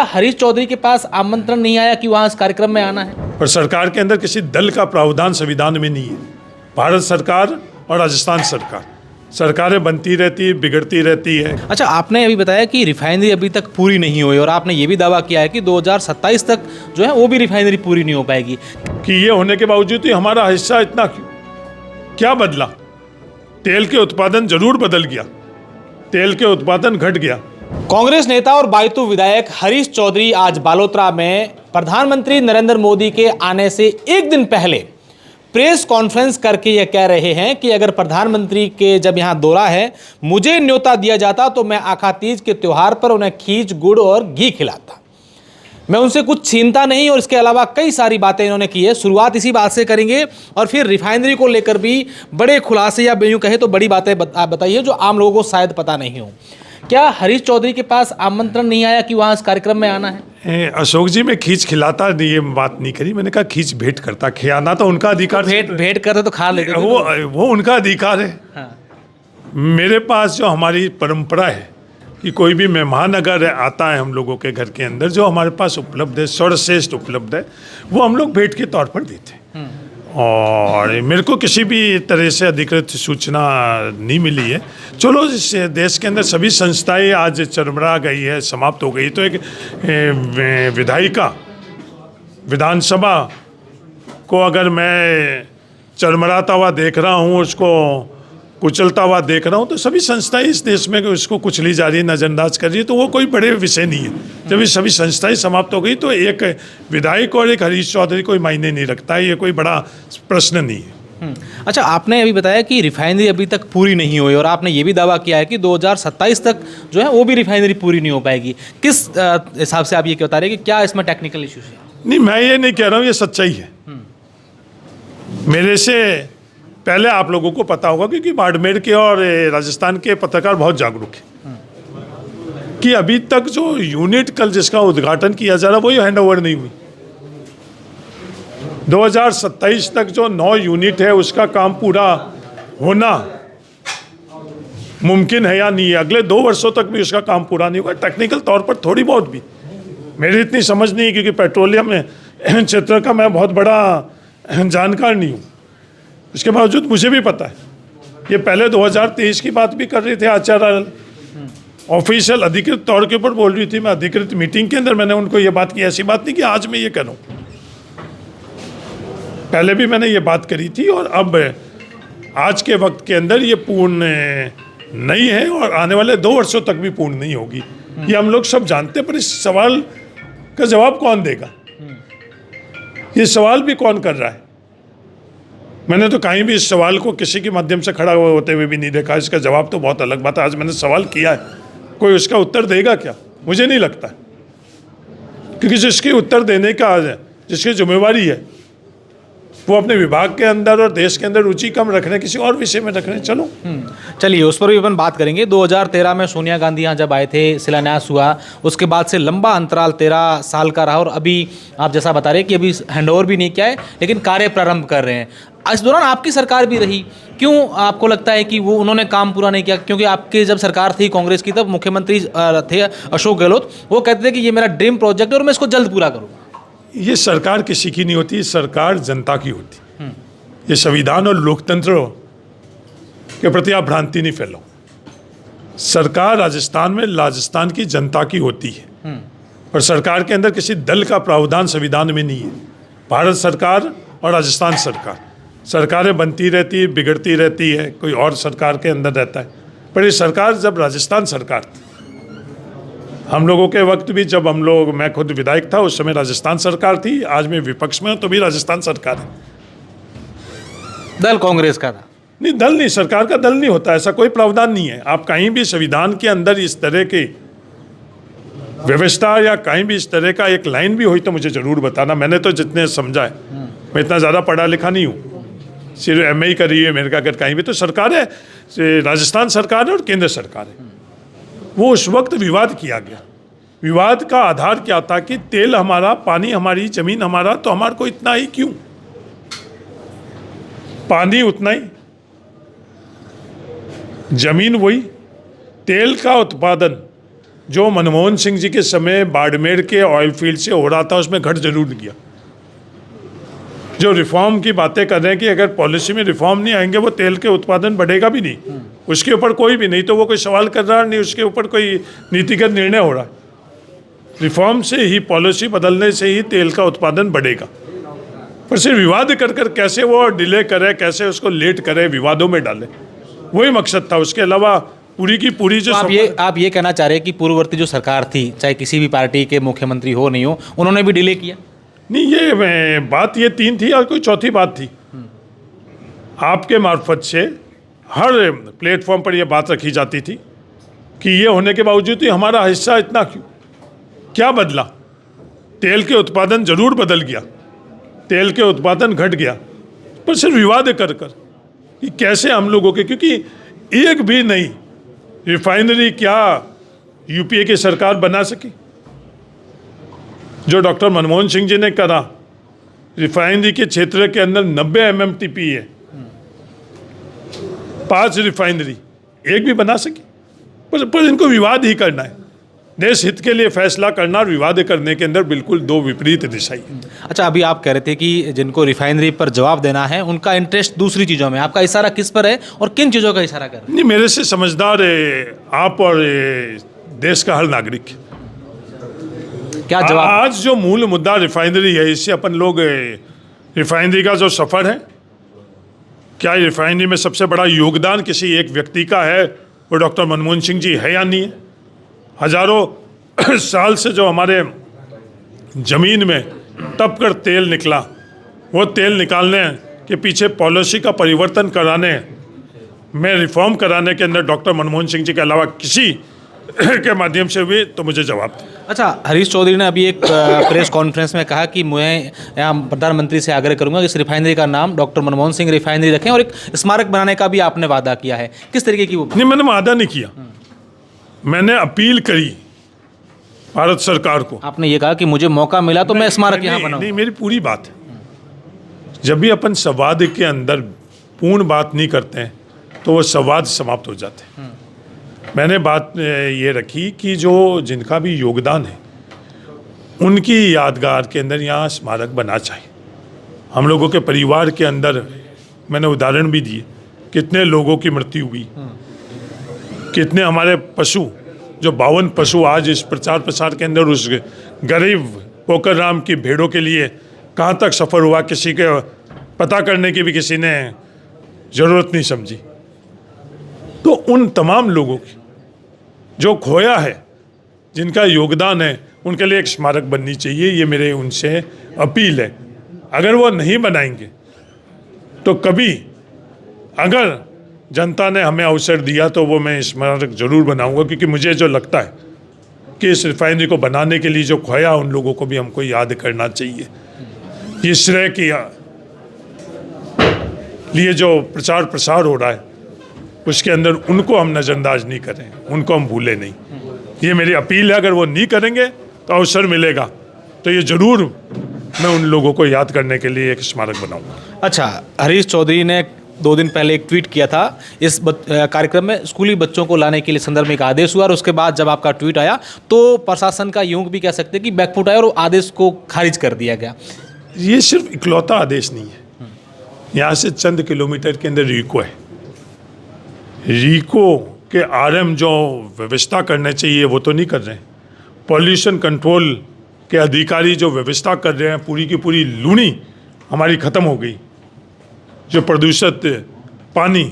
हरीश चौधरी के पास आमंत्रण नहीं आया कि वहाँ इस कार्यक्रम में आना है? और सरकार के अंदर किसी दल का प्रावधान संविधान में नहीं है। भारत सरकार और राजस्थान सरकारें बनती रहती है, बिगड़ती रहती है। अच्छा, आपने अभी बताया कि रिफाइनरी अभी तक पूरी नहीं हुई और आपने ये भी दावा किया है कि 2027 तक जो है वो भी रिफाइनरी पूरी नहीं हो पाएगी। कि ये होने के बावजूद ही हमारा हिस्सा इतना क्यों? क्या बदला? तेल के उत्पादन जरूर बदल गया, तेल के उत्पादन घट गया। कांग्रेस नेता और बायतू विधायक हरीश चौधरी आज बालोतरा में प्रधानमंत्री नरेंद्र मोदी के आने से एक दिन पहले प्रेस कॉन्फ्रेंस करके यह कह रहे हैं कि अगर प्रधानमंत्री के जब यहां दौरा है, मुझे न्योता दिया जाता तो मैं आखा तीज के त्योहार पर उन्हें खीर, गुड़ और घी खिलाता। मैं उनसे कुछ छीनता नहीं। और इसके अलावा कई सारी बातें इन्होंने की है। शुरुआत इसी बात से करेंगे और फिर रिफाइनरी को लेकर भी बड़े खुलासे या यूं कहे तो बड़ी बातें बताइए जो आम लोगों को शायद पता नहीं हो। क्या हरीश चौधरी के पास आमंत्रण नहीं आया कि वहाँ इस कार्यक्रम में आना है? अशोक जी, मैं खींच खिलाता ये बात नहीं करी, मैंने कहा खींच भेंट करता। खिलाना तो उनका अधिकार, भेंट करते तो खा लेते, वो उनका अधिकार है। हाँ। मेरे पास जो हमारी परंपरा है कि कोई भी मेहमान अगर आता है हम लोगों के घर के अंदर, जो हमारे पास उपलब्ध है, सर्वश्रेष्ठ उपलब्ध है, वो हम लोग भेंट के तौर पर देते हैं। और मेरे को किसी भी तरह से अधिकृत सूचना नहीं मिली है। चलो, इस देश के अंदर सभी संस्थाएं आज चरमरा गई है, समाप्त हो गई, तो एक विधायिका विधानसभा को अगर मैं चरमराता हुआ देख रहा हूँ, उसको कुचलता हुआ देख रहा हूँ, तो सभी संस्थाएं इस देश में उसको कुचली जा रही है, नज़रअंदाज कर रही है, तो वो कोई बड़े विषय नहीं है। जब ये सभी संस्थाएं समाप्त हो गई तो एक विधायक और एक हरीश चौधरी कोई मायने नहीं रखता है, ये कोई बड़ा प्रश्न नहीं है। अच्छा, आपने अभी बताया कि रिफाइनरी अभी तक पूरी नहीं हुई और आपने ये भी दावा किया है कि 2027 तक जो है वो भी रिफाइनरी पूरी नहीं हो पाएगी। किस हिसाब से आप ये बता रहे हैं कि क्या इसमें टेक्निकल इश्यूज है? नहीं, मैं ये नहीं कह रहा हूँ, ये सच्चाई है। मेरे से पहले आप लोगों को पता होगा, क्योंकि बाड़मेर के और राजस्थान के पत्रकार बहुत जागरूक हैं, कि अभी तक जो यूनिट कल जिसका उद्घाटन किया जा रहा वो हैंड ओवर नहीं हुई। 2027 तक जो 9 यूनिट है उसका काम पूरा होना मुमकिन है या नहीं है? अगले 2 वर्षों तक भी उसका काम पूरा नहीं होगा। टेक्निकल तौर पर थोड़ी बहुत भी मेरी इतनी समझ नहीं है, क्योंकि पेट्रोलियम क्षेत्र का मैं बहुत बड़ा जानकार नहीं हूँ। इसके बावजूद मुझे भी पता है, ये पहले 2023 की बात भी कर रहे थे आचार्य, ऑफिशियल अधिकृत तौर के ऊपर बोल रही थी। मैं अधिकृत मीटिंग के अंदर मैंने उनको ये बात की, ऐसी बात नहीं कि आज मैं ये करूं, पहले भी मैंने ये बात करी थी। और अब आज के वक्त के अंदर ये पूर्ण नहीं है और आने वाले 2 वर्षों तक भी पूर्ण नहीं होगी, ये हम लोग सब जानते हैं। पर इस सवाल का जवाब कौन देगा? ये सवाल भी कौन कर रहा है? मैंने तो कहीं भी इस सवाल को किसी के माध्यम से खड़ा होते हुए भी नहीं देखा। इसका जवाब तो बहुत अलग बात है। आज मैंने सवाल किया है, कोई उसका उत्तर देगा क्या? मुझे नहीं लगता, क्योंकि जिसकी उत्तर देने का जिसकी जिम्मेवारी है वो अपने विभाग के अंदर और देश के अंदर रुचि कम रख रहे हैं, किसी और विषय में रख रहे हैं। चलो चलिए, उस पर भी अपन बात करेंगे। 2013 में सोनिया गांधी यहाँ जब आए थे, शिलान्यास हुआ, उसके बाद से लंबा अंतराल 13 साल का रहा और अभी आप जैसा बता रहे हैं कि अभी हैंडओवर भी नहीं किया है, लेकिन कार्य प्रारंभ कर रहे हैं। इस दौरान आपकी सरकार भी रही, क्यों आपको लगता है कि वो उन्होंने काम पूरा नहीं किया? क्योंकि आपकी जब सरकार थी कांग्रेस की, तब मुख्यमंत्री थे अशोक गहलोत, वो कहते थे कि ये मेरा ड्रीम प्रोजेक्ट है और मैं इसको जल्द पूरा करूँगा। ये सरकार किसी की नहीं होती, सरकार जनता की होती। ये संविधान और लोकतंत्र के प्रति आप भ्रांति नहीं फैलाओ। सरकार राजस्थान में राजस्थान की जनता की होती है और सरकार के अंदर किसी दल का प्रावधान संविधान में नहीं है। भारत सरकार और राजस्थान सरकारें बनती रहती है, बिगड़ती रहती है, कोई और सरकार के अंदर रहता है। पर ये सरकार जब राजस्थान सरकार थी, हम लोगों के वक्त भी जब मैं खुद विधायक था, उस समय राजस्थान सरकार थी। आज मैं विपक्ष में हूँ तो भी राजस्थान सरकार है। दल कांग्रेस का था? नहीं, दल नहीं, सरकार का दल नहीं होता, ऐसा कोई प्रावधान नहीं है। आप कहीं भी संविधान के अंदर इस तरह की व्यवस्था या कहीं भी इस तरह का एक लाइन भी हुई तो मुझे जरूर बताना। मैंने तो जितने समझा है, मैं इतना ज़्यादा पढ़ा लिखा नहीं हूँ, सिर्फ MA करी है मेरे का। अगर कहीं भी तो सरकार है, राजस्थान सरकार है और केंद्र सरकार है। वो उस वक्त विवाद किया गया। विवाद का आधार क्या था कि तेल हमारा, पानी हमारी, जमीन हमारा, तो हमारे को इतना ही क्यों? पानी उतना ही, जमीन वही, तेल का उत्पादन जो मनमोहन सिंह जी के समय बाड़मेर के ऑयल फील्ड से हो रहा था उसमें घट जरूर किया। जो रिफॉर्म की बातें कर रहे हैं कि अगर पॉलिसी में रिफॉर्म नहीं आएंगे वो तेल के उत्पादन बढ़ेगा भी नहीं, उसके ऊपर कोई भी नहीं तो वो कोई सवाल कर रहा है, नहीं उसके ऊपर कोई नीतिगत निर्णय हो रहा है। रिफॉर्म से ही, पॉलिसी बदलने से ही तेल का उत्पादन बढ़ेगा। पर सिर्फ विवाद कर कर कैसे वो डिले करे, कैसे उसको लेट करे, विवादों में डाले, वही मकसद था। उसके अलावा पूरी की पूरी जो तो आप ये कहना चाह रहे हैं कि पूर्ववर्ती जो सरकार थी, चाहे किसी भी पार्टी के मुख्यमंत्री हो नहीं हो, उन्होंने भी डिले किया? नहीं, ये बात ये तीन थी और कोई चौथी बात थी। आपके मार्फत से हर प्लेटफॉर्म पर यह बात रखी जाती थी कि ये होने के बावजूद ही हमारा हिस्सा इतना क्यों, क्या बदला? तेल के उत्पादन जरूर बदल गया, तेल के उत्पादन घट गया, पर सिर्फ विवाद कर कर कि कैसे हम लोगों के, क्योंकि एक भी नई रिफाइनरी क्या यूपीए की सरकार बना सकी? जो डॉक्टर मनमोहन सिंह जी ने करा, रिफाइनरी के क्षेत्र के अंदर 90 MMTP है, 5 रिफाइनरी, एक भी बना सकी? पर इनको विवाद ही करना है। देश हित के लिए फैसला करना और विवाद करने के अंदर बिल्कुल दो विपरीत दिशाएं हैं। अच्छा, अभी आप कह रहे थे कि जिनको रिफाइनरी पर जवाब देना है उनका इंटरेस्ट दूसरी चीज़ों में, आपका इशारा किस पर है और किन चीज़ों का इशारा कर रहे हैं? नहीं, मेरे से समझदार आप और देश का हर नागरिक। क्या जवाब? आज जो मूल मुद्दा रिफाइनरी है, इससे अपन लोग रिफाइनरी का जो सफर है, क्या रिफाइनरी में सबसे बड़ा योगदान किसी एक व्यक्ति का है, वो डॉक्टर मनमोहन सिंह जी है या नहीं है? हजारों साल से जो हमारे जमीन में तप कर तेल निकला, वो तेल निकालने के पीछे पॉलिसी का परिवर्तन कराने में, रिफॉर्म कराने के अंदर डॉक्टर मनमोहन सिंह जी के अलावा किसी के माध्यम से हुए, तो मुझे जवाब दें। अच्छा, हरीश चौधरी ने अभी एक प्रेस कॉन्फ्रेंस में कहा कि मैं यहाँ प्रधानमंत्री से आग्रह करूंगा कि इस रिफाइनरी का नाम डॉक्टर मनमोहन सिंह रिफाइनरी रखें और एक स्मारक बनाने का भी आपने वादा किया है। किस तरीके की वो? नहीं, मैंने वादा नहीं किया, मैंने अपील करी भारत सरकार को। आपने ये कहा कि मुझे मौका मिला तो मैं स्मारक यहाँ बनाऊं। नहीं, मेरी पूरी बात है। जब भी अपन संवाद के अंदर पूर्ण बात नहीं करते हैं तो वो संवाद समाप्त हो जाते हैं। मैंने बात ये रखी कि जो जिनका भी योगदान है उनकी यादगार के अंदर यहाँ स्मारक बना चाहिए। हम लोगों के परिवार के अंदर मैंने उदाहरण भी दिए, कितने लोगों की मृत्यु हुई, कितने हमारे पशु, जो 52 पशु आज इस प्रचार प्रसार के अंदर उस गरीब पोकर राम की भेड़ों के लिए कहाँ तक सफ़र हुआ, किसी के पता करने की भी किसी ने ज़रूरत नहीं समझी। तो उन तमाम लोगों की जो खोया है, जिनका योगदान है, उनके लिए एक स्मारक बननी चाहिए। ये मेरे उनसे अपील है। अगर वो नहीं बनाएंगे तो कभी अगर जनता ने हमें अवसर दिया तो वो मैं स्मारक जरूर बनाऊंगा, क्योंकि मुझे जो लगता है कि इस रिफाइनरी को बनाने के लिए जो खोया उन लोगों को भी हमको याद करना चाहिए। ये श्रेय के लिए जो प्रचार प्रसार हो रहा है उसके अंदर उनको हम नज़रअंदाज नहीं करें, उनको हम भूले नहीं। ये मेरी अपील है। अगर वो नहीं करेंगे तो अवसर मिलेगा तो ये ज़रूर मैं उन लोगों को याद करने के लिए एक स्मारक बनाऊंगा। अच्छा, हरीश चौधरी ने 2 दिन पहले एक ट्वीट किया था इस कार्यक्रम में स्कूली बच्चों को लाने के लिए संदर्भ में एक आदेश हुआ और उसके बाद जब आपका ट्वीट आया तो प्रशासन का यूं भी कह सकते हैं कि बैकफुट आया और आदेश को खारिज कर दिया गया। ये सिर्फ इकलौता आदेश नहीं है। यहाँ से चंद किलोमीटर के अंदर रीको है। रीको के आरएम जो व्यवस्था करने चाहिए वो तो नहीं कर रहे हैं। पॉल्यूशन कंट्रोल के अधिकारी जो व्यवस्था कर रहे हैं, पूरी की पूरी लूनी हमारी ख़त्म हो गई। जो प्रदूषित पानी